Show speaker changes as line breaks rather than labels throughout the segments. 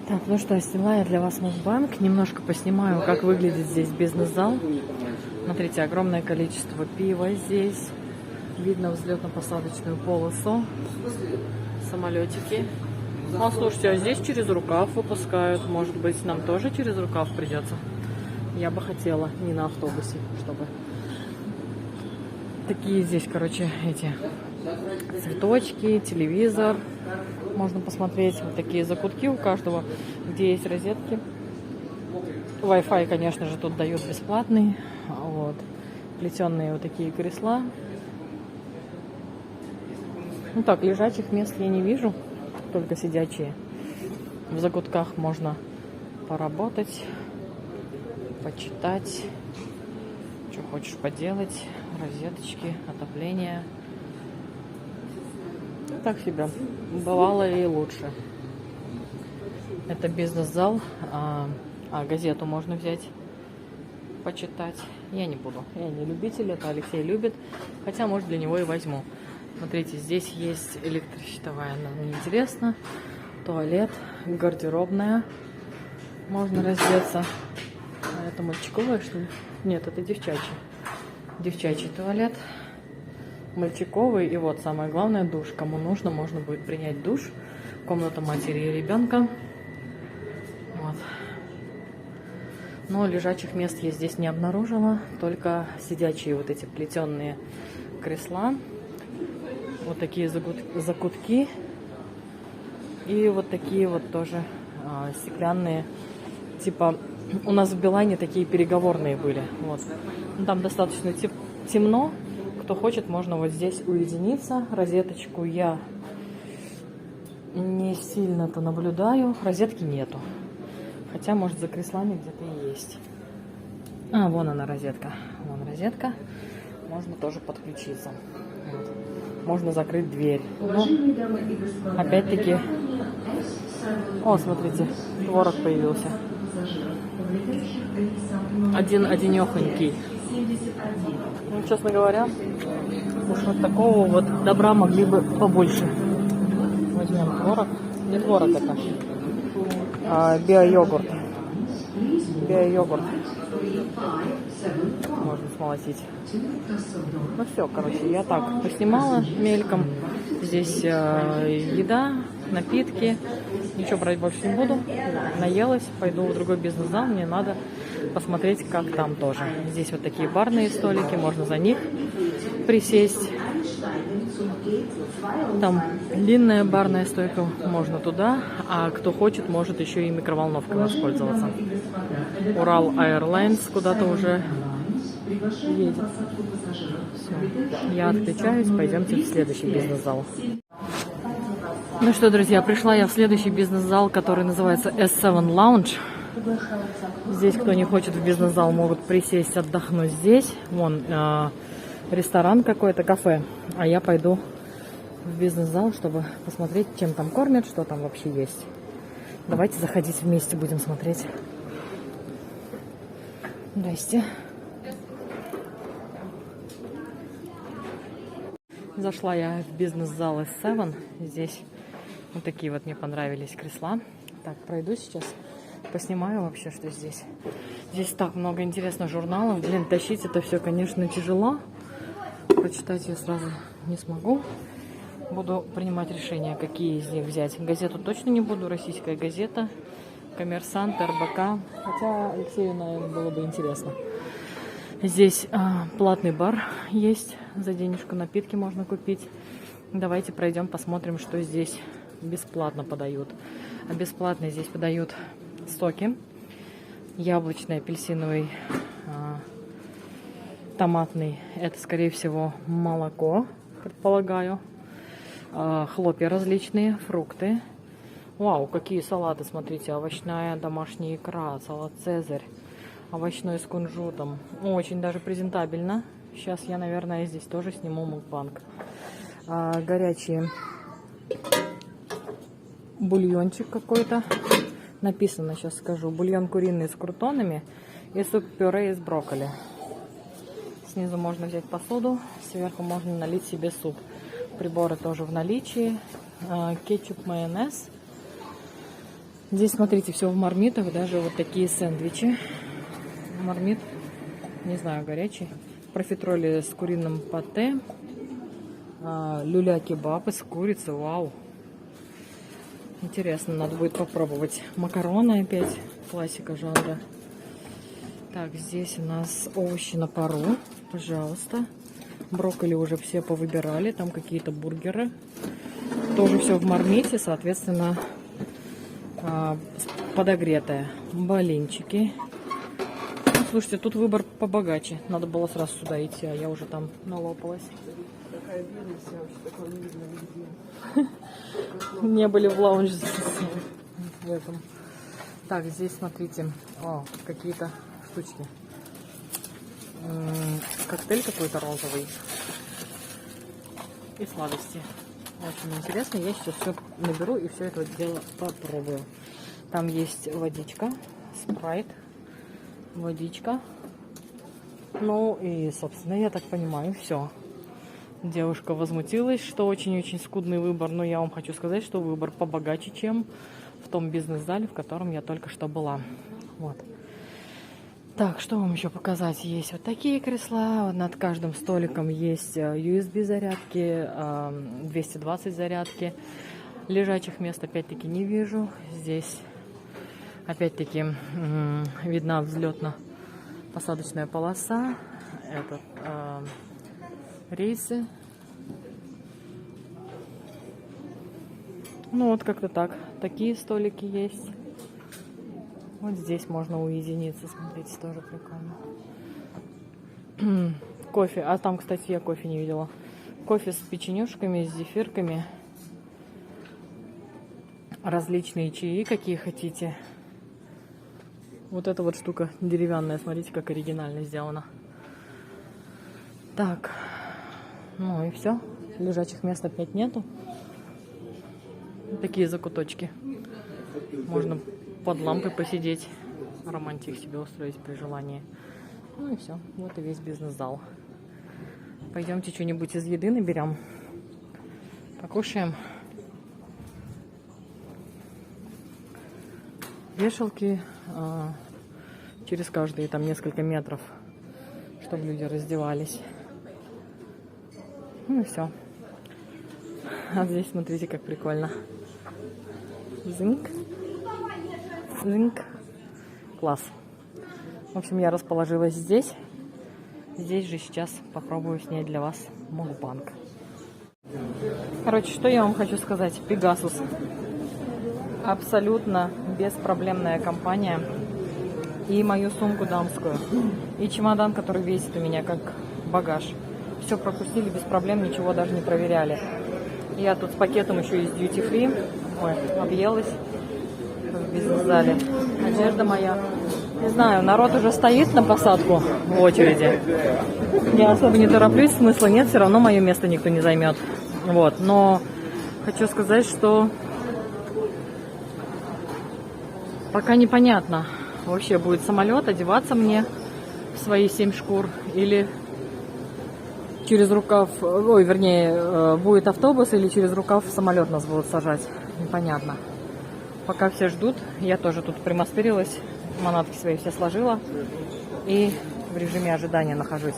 Так, ну что, сняла я для вас мукбанг. Немножко поснимаю, как выглядит здесь бизнес-зал. Смотрите, огромное количество пива здесь. Видно взлетно-посадочную полосу. Самолетики. Ну, слушайте, а здесь через рукав выпускают. Может быть, нам тоже через рукав придется? Я бы хотела, не на автобусе, чтобы... Такие здесь, короче, эти цветочки, телевизор. Можно посмотреть. Вот такие закутки у каждого, где есть розетки. Wi-Fi, конечно же, тут дают бесплатный. Вот. Плетеные вот такие кресла. Ну так, лежачих мест я не вижу, только сидячие. В закутках можно поработать, почитать, что хочешь поделать. Розеточки, отопление. Так себе. Бывало и лучше. Это бизнес-зал, а газету можно взять, почитать. Я не буду. Я не любитель, это Алексей любит. Хотя, может, для него и возьму. Смотрите, здесь есть электрощитовая, нам неинтересно. Туалет, гардеробная. Можно раздеться. А это мальчиковая, что ли? Нет, это девчачий. Девчачий туалет. Мальчиковый. И вот самое главное, душ. Кому нужно, можно будет принять душ. Комната матери и ребенка. Вот. Но лежачих мест я здесь не обнаружила. Только сидячие вот эти плетеные кресла. Вот такие закутки. И вот такие вот тоже стеклянные. Типа у нас в Билайне такие переговорные были. Вот. Там достаточно темно. Кто хочет, можно вот здесь уединиться. Розеточку я не сильно-то наблюдаю. Розетки нету. Хотя, может, за креслами где-то и есть. А, вон она розетка. Вон розетка. Можно тоже подключиться. Вот. Можно закрыть дверь. Но, опять-таки... О, смотрите, творог появился. Одинехонький. Ну, честно говоря, уж вот такого вот добра могли бы побольше. Возьмем творог. Не творог это, а био-йогурт. Био-йогурт. Можно смолотить. Ну все, короче, я так поснимала мельком. Здесь еда, напитки. Ничего брать больше не буду. Наелась, пойду в другой бизнес-зал. Мне надо посмотреть, как там тоже. Здесь вот такие барные столики, можно за них присесть. Там длинная барная стойка, можно туда. А кто хочет, может еще и микроволновкой воспользоваться. Урал Airlines куда-то уже едет. Все. Я отключаюсь, пойдемте в следующий бизнес-зал. Ну что, друзья, пришла я в следующий бизнес-зал, который называется S7 Lounge. Здесь, кто не хочет в бизнес-зал, могут присесть, отдохнуть здесь. Вон ресторан какой-то, кафе. А я пойду в бизнес-зал, чтобы посмотреть, чем там кормят, что там вообще есть. Давайте заходить вместе, будем смотреть. Здрасте. Зашла я в бизнес-зал S7. Здесь вот такие вот мне понравились кресла. Так, пройду сейчас, поснимаю вообще, что здесь. Здесь так много интересных журналов. Блин, тащить это все, конечно, тяжело. Прочитать я сразу не смогу. Буду принимать решение, какие из них взять. Газету точно не буду. Российская газета, Коммерсант, РБК. Хотя Алексею, наверное, было бы интересно. Здесь платный бар есть. За денежку напитки можно купить. Давайте пройдем, посмотрим, что здесь бесплатно подают. А бесплатно здесь подают соки. Яблочный, апельсиновый, томатный. Это, скорее всего, молоко, предполагаю. Хлопья различные, фрукты. Вау, какие салаты, смотрите. Овощная домашняя икра, салат «Цезарь». Овощной с кунжутом. Очень даже презентабельно. Сейчас я, наверное, здесь тоже сниму мукбанг. Горячие. Бульончик какой-то. Написано, сейчас скажу. Бульон куриный с крутонами и суп-пюре из брокколи. Снизу можно взять посуду. Сверху можно налить себе суп. Приборы тоже в наличии. Кетчуп, майонез. Здесь, смотрите, все в мармитах, даже вот такие сэндвичи. Мармит, не знаю, горячий. Профитроли с куриным патте. Люля-кебаб из курицы, вау. Интересно, надо будет попробовать. Макароны опять, классика жанра. Так, здесь у нас овощи на пару, пожалуйста. Брокколи уже все повыбирали, там какие-то бургеры. Тоже все в мармите, соответственно, подогретое. Блинчики. Ну, слушайте, тут выбор побогаче. Надо было сразу сюда идти, а я уже там налопалась.
Такая бедность, я вообще такого не видно нигде.
Не были в лаунже в этом. Так, здесь смотрите, какие-то штучки. Коктейль какой-то розовый и сладости. Очень интересно. Я сейчас все наберу и все это дело попробую. Там есть водичка, спрайт, водичка. Ну и, собственно, я так понимаю, все. Девушка возмутилась, что очень-очень скудный выбор, но я вам хочу сказать, что выбор побогаче, чем в том бизнес-зале, в котором я только что была. Вот. Так, что вам еще показать? Есть вот такие кресла, над каждым столиком есть USB-зарядки, 220 зарядки. Лежачих мест опять-таки не вижу. Здесь опять-таки видна взлетно-посадочная полоса. Этот... рейсы. Ну вот как-то так. Такие столики есть. Вот здесь можно уединиться. Смотрите, тоже прикольно. Кофе. А там, кстати, я кофе не видела. Кофе с печенюшками, с зефирками. Различные чаи, какие хотите. Вот эта вот штука деревянная. Смотрите, как оригинально сделана. Так. Ну и все. Лежачих мест опять нету. Такие закуточки. Можно под лампой посидеть. Романтик себе устроить при желании. Ну и все. Вот и весь бизнес-зал. Пойдемте что-нибудь из еды наберем. Покушаем. Вешалки через каждые там несколько метров, чтобы люди раздевались. Ну и все. А здесь смотрите, как прикольно. Зинк. Зинк. Класс. В общем, я расположилась здесь. Здесь же сейчас попробую снять для вас мукбанг. Короче, что я вам хочу сказать. Пегасус. Абсолютно беспроблемная компания. И мою сумку дамскую. И чемодан, который весит у меня как багаж. Все пропустили без проблем, ничего даже не проверяли. Я тут с пакетом еще из Duty Free. Ой, объелась в бизнес-зале. Одежда моя. Не знаю, народ уже стоит на посадку в очереди. Я особо не тороплюсь, смысла нет, все равно мое место никто не займет. Вот, но хочу сказать, что пока непонятно, вообще будет самолет, одеваться мне в свои 7 шкур или через рукав, ой, вернее, будет автобус или через рукав в самолет нас будут сажать. Непонятно. Пока все ждут, я тоже тут примастырилась, манатки свои все сложила и в режиме ожидания нахожусь.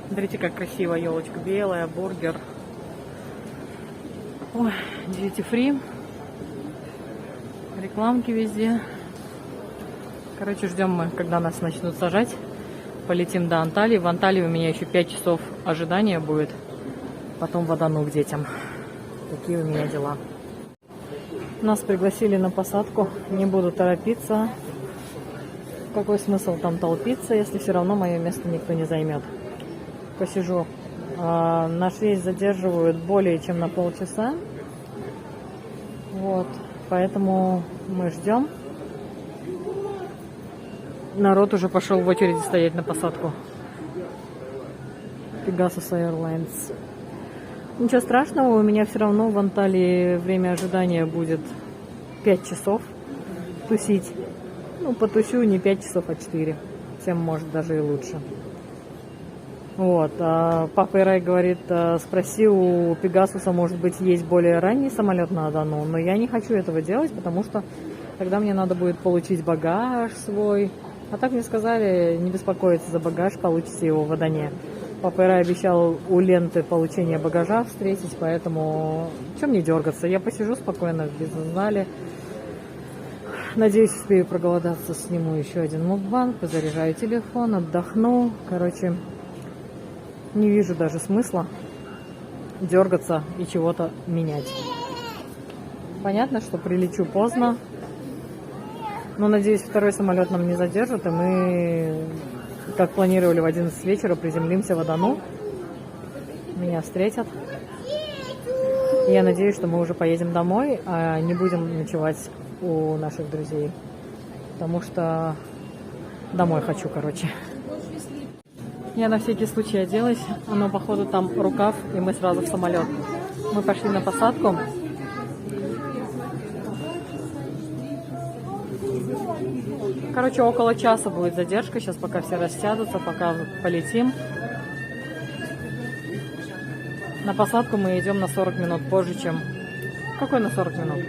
Смотрите, как красиво, елочка белая, бургер. Ой, Duty Free. Рекламки везде. Короче, ждем мы, когда нас начнут сажать. Полетим до Анталии. В Анталии у меня еще 5 часов ожидания будет. Потом водану к детям. Такие у меня дела. Нас пригласили на посадку. Не буду торопиться. Какой смысл там толпиться, если все равно мое место никто не займет. Посижу. Наш рейс задерживают более чем на полчаса. Вот. Поэтому мы ждем. Народ уже пошел в очереди стоять на посадку. Pegasus Airlines. Ничего страшного, у меня все равно в Анталии время ожидания будет 5 часов тусить. Ну, потусю не 5 часов, а 4. Тем, может, даже и лучше. Вот. А папа Ирай говорит, спроси у Пегасуса, может быть, есть более ранний самолет на Адану. Но я не хочу этого делать, потому что Тогда мне надо будет получить багаж свой. А так мне сказали, не беспокоиться за багаж, получите его в Адане. Папа Ира обещал у ленты получения багажа встретить, поэтому чем мне дергаться? Я посижу спокойно в бизнес-зале. Надеюсь, успею проголодаться, сниму еще один мукбанг, позаряжаю телефон, отдохну. Короче, не вижу даже смысла дергаться и чего-то менять. Понятно, что прилечу поздно, но, надеюсь, второй самолет нам не задержат, и мы, как планировали, в 11 вечера приземлимся в Адану. Меня встретят. И я надеюсь, что мы уже поедем домой, а не будем ночевать у наших друзей. Потому что домой хочу, короче. Я на всякий случай оделась, но, походу, там рукав, и мы сразу в самолет. Мы пошли на посадку. Короче, около часа будет задержка. Сейчас пока все рассядутся, пока полетим. На посадку мы идем на 40 минут позже, чем... Какой на 40 минут?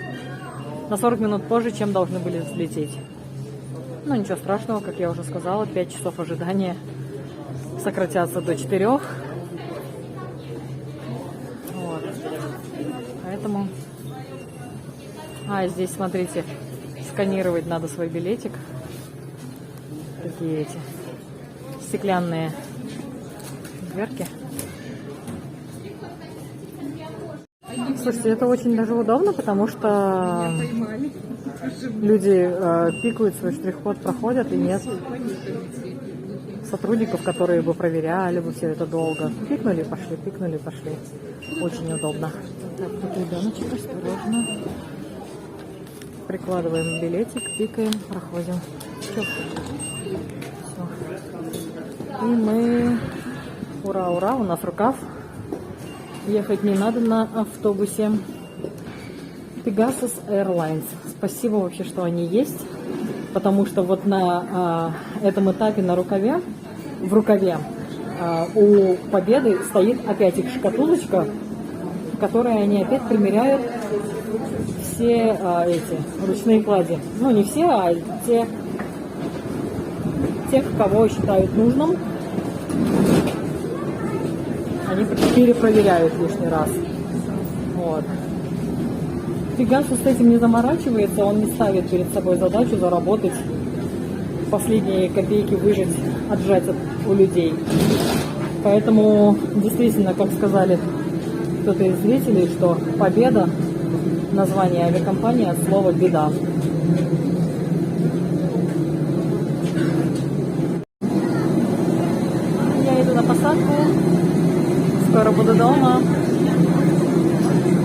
На 40 минут позже, чем должны были взлететь. Ну, ничего страшного, как я уже сказала. 5 часов ожидания сократятся до 4. Вот. Поэтому... здесь, смотрите, сканировать надо свой билетик. Такие эти стеклянные дверки. Слушайте, это очень даже удобно, потому что люди пикают свой штрих-код, проходят, и нет сотрудников, которые бы проверяли бы все это долго. Пикнули, пошли, пикнули, пошли. Очень удобно. Так, тут ребеночек, осторожно. Прикладываем билетик, пикаем, проходим. Все. И мы... Ура, ура, у нас рукав. Ехать не надо на автобусе. Pegasus Airlines. Спасибо вообще, что они есть. Потому что вот на этом этапе в рукаве у Победы стоит опять их шкатулочка, в которой они опять примеряют все эти ручные клади. Ну, не все, а тех, кого считают нужным. Они перепроверяют лишний раз. Вот. Pegasus с этим не заморачивается, он не ставит перед собой задачу заработать последние копейки, выжать, отжать у людей. Поэтому, действительно, как сказали кто-то из зрителей, что Победа, название авиакомпании от слова «беда». Я иду на посадку. Скоро буду дома.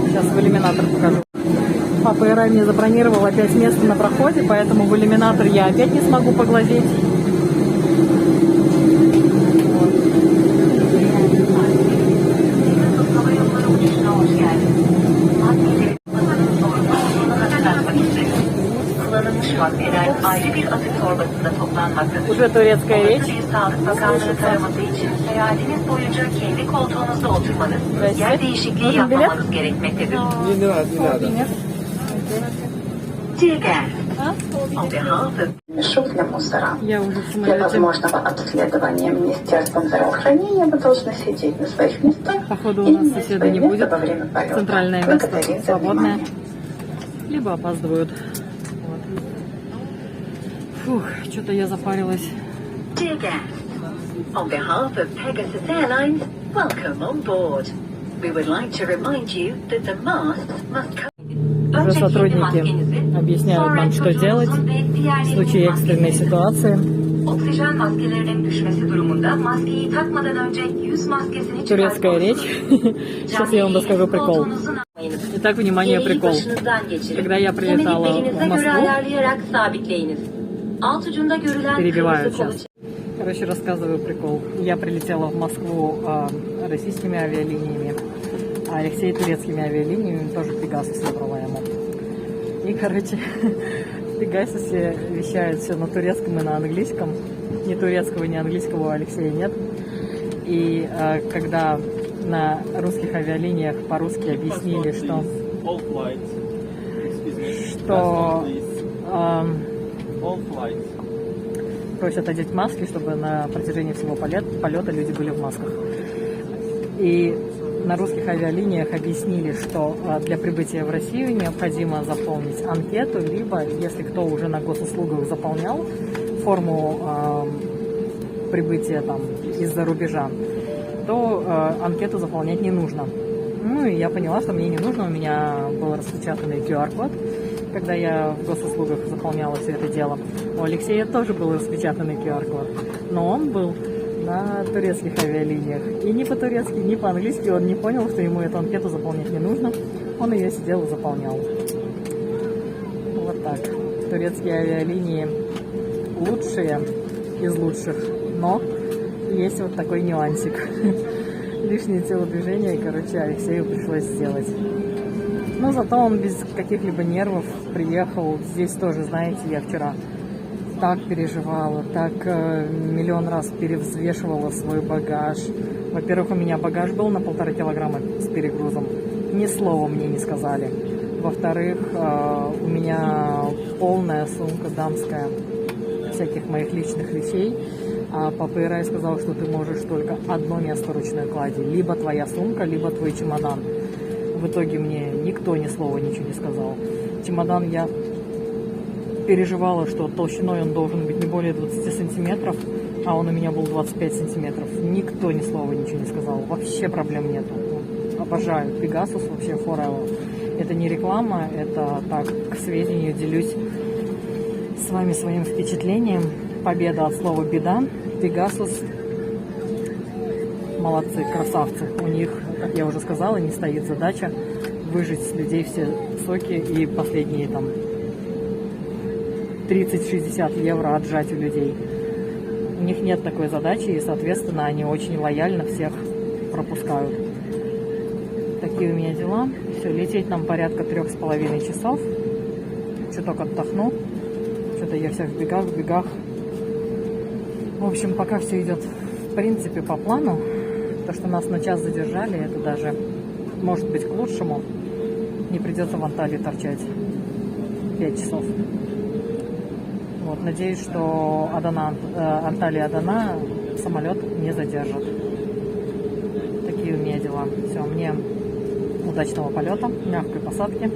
Сейчас в иллюминатор покажу. Папа Ира мне забронировал опять место на проходе, поэтому в иллюминатор я опять не смогу поглазеть. Уже турецкая речь.
Мешок для мусора.
Я уже в
Для
самолете.
возможного обследования Министерством здравоохранения вы должны сидеть на своих местах.
Походу у
и
нас
иметь
соседа
свое
не
место
будет.
во время полета.
Центральное место
Благодарим за
свободное.
внимание.
Либо опаздывают. Вот. Фух, что-то я запарилась.
Dear guests, on behalf of Pegasus Airlines, welcome on board. We would like to remind you that the masks must cover.
Уже сотрудники объясняют нам, что делать в случае экстренной ситуации.
Oksijen maskelerinin düşmesi durumunda maskeyi takmadan önce yüz maskesini
Турецкая речь. Сейчас я вам расскажу прикол. Итак, внимание, прикол. Когда я прилетала в Москву, перебиваю сейчас. Короче, рассказываю прикол. Я прилетела в Москву российскими авиалиниями, а Алексей турецкими авиалиниями, тоже Pegasus я брала ему. И, короче, в Пегасусе вещают все на турецком и на английском. Ни турецкого, ни английского у Алексея нет. И когда на русских авиалиниях по-русски объяснили, что
All flights.
просят одеть маски, чтобы на протяжении всего полета люди были в масках. И на русских авиалиниях объяснили, что для прибытия в Россию необходимо заполнить анкету, либо, если кто уже на госуслугах заполнял форму прибытия там из-за рубежа, то анкету заполнять не нужно. Ну и я поняла, что мне не нужно, у меня был распечатанный QR-код, когда я в госуслугах заполняла все это дело. У Алексея тоже был распечатанный QR-код, но он был на турецких авиалиниях. И ни по-турецки, ни по-английски он не понял, что ему эту анкету заполнять не нужно. Он ее сидел и заполнял. Вот так. Турецкие авиалинии лучшие из лучших, но есть вот такой нюансик. Лишнее телодвижение, короче, Алексею пришлось сделать. Но зато он без каких-либо нервов приехал. Здесь тоже, знаете, я вчера так переживала, так миллион раз перевзвешивала свой багаж. Во-первых, у меня багаж был на 1,5 килограмма с перегрузом. Ни слова мне не сказали. Во-вторых, у меня полная сумка дамская всяких моих личных вещей. А папа Ирай сказал, что ты можешь только одно место ручной клади. Либо твоя сумка, либо твой чемодан. В итоге мне никто ни слова ничего не сказал. Чемодан я переживала, что толщиной он должен быть не более 20 сантиметров, а он у меня был 25 сантиметров. Никто ни слова ничего не сказал. Вообще проблем нету. Обожаю Pegasus, вообще forever. Это не реклама, это так, к сведению делюсь с вами своим впечатлением. Победа от слова беда. Pegasus молодцы, красавцы. У них, как я уже сказала, не стоит задача выжать с людей все соки и последние там 30-60 евро отжать у людей. У них нет такой задачи, и, соответственно, они очень лояльно всех пропускают. Такие у меня дела. Все, лететь нам порядка 3,5 часов. Чуток отдохну. Что-то я вся в бегах. В общем, пока все идет, в принципе, по плану. То, что нас на час задержали, это даже может быть к лучшему. Не придется в Анталии торчать 5 часов. Вот, надеюсь, что Анталия-Адана самолет не задержит. Такие у меня дела. Все, мне удачного полета, мягкой посадки.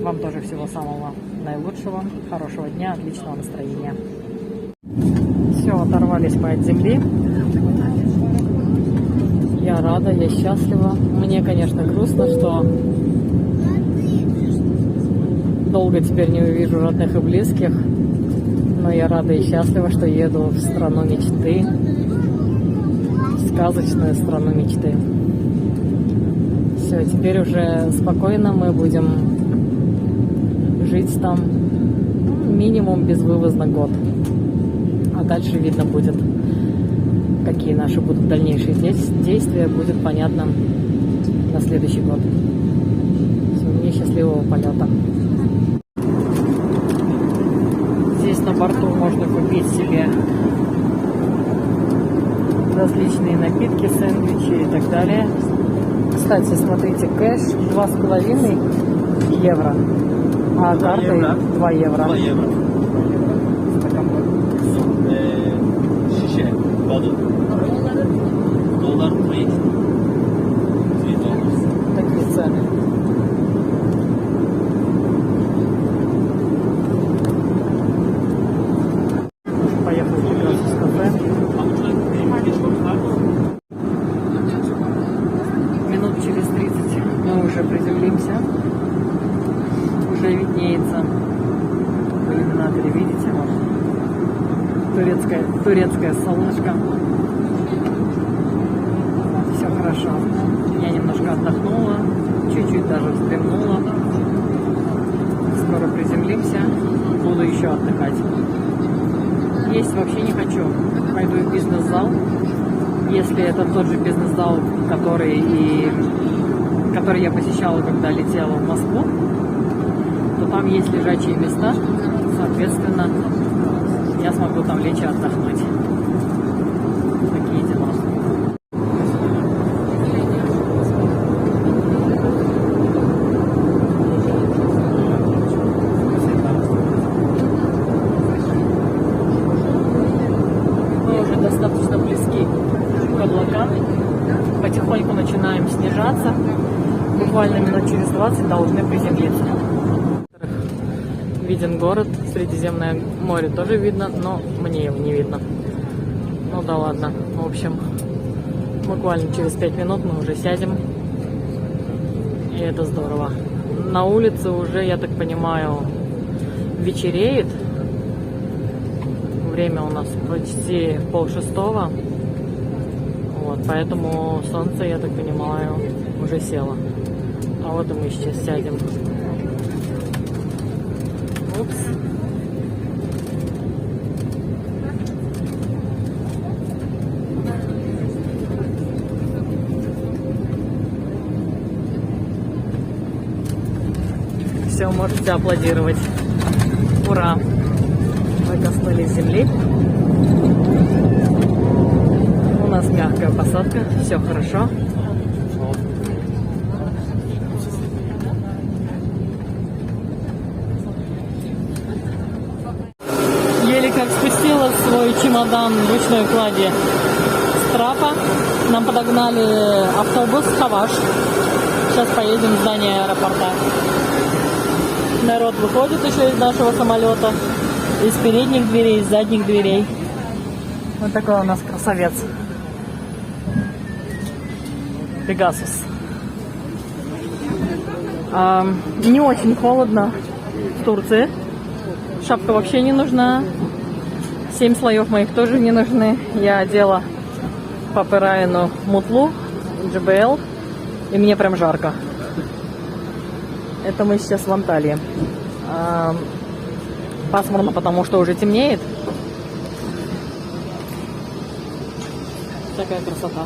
Вам тоже всего самого наилучшего, хорошего дня, отличного настроения. Все, оторвались мы от земли. Я рада, я счастлива. Мне, конечно, грустно, что долго теперь не увижу родных и близких. Но я рада и счастлива, что еду в страну мечты. В сказочную страну мечты. Все, теперь уже спокойно мы будем жить там минимум безвывозно год. А дальше видно будет, какие наши будут дальнейшие действия, будет понятно на следующий год. Все, мне счастливого полета. Здесь на борту можно купить себе различные напитки, сэндвичи и так далее. Кстати, смотрите, кэш 2,5 евро, а картой 2 евро.
2 евро. Şişe, balı. Dolar 3 dollars.
Такие цены. Поехал в Pegasus кафе. Минут через 30 мы уже приземлимся. Уже виднеется в иллюминаторе, видите, вот. Турецкое солнышко. Все хорошо. Я немножко отдохнула, чуть-чуть даже вздремнула. Скоро приземлимся, буду еще отдыхать. Есть вообще не хочу. Пойду в бизнес-зал. Если это тот же бизнес-зал, который я посещала, когда летела в Москву, то там есть лежачие места, соответственно, я смогу там лечь и отдохнуть. Такие дела. буквально минут через 20 должны приземлиться. Виден город, Средиземное море тоже видно, но мне его не видно. Ну да ладно, в общем, буквально через 5 минут мы уже сядем, и это здорово. На улице уже, я так понимаю, вечереет. Время у нас почти 5:30. Вот, поэтому солнце, я так понимаю, уже село. А вот и мы сейчас сядем. Упс. Все, можете аплодировать. Ура! Мы коснулись земли. У нас мягкая посадка, все хорошо. Еле как спустила свой чемодан в ручной клади с трапа. Нам подогнали автобус «Хаваш». Сейчас поедем в здание аэропорта. Народ выходит еще из нашего самолета. Из передних дверей, из задних дверей. Вот такой у нас красавец. Пегасус. Не очень холодно в Турции. Шапка вообще не нужна. 7 слоев моих тоже не нужны. Я одела Паперайну мутлу JBL. И мне прям жарко. Это мы сейчас в Анталии. Пасмурно, потому что уже темнеет. Такая красота.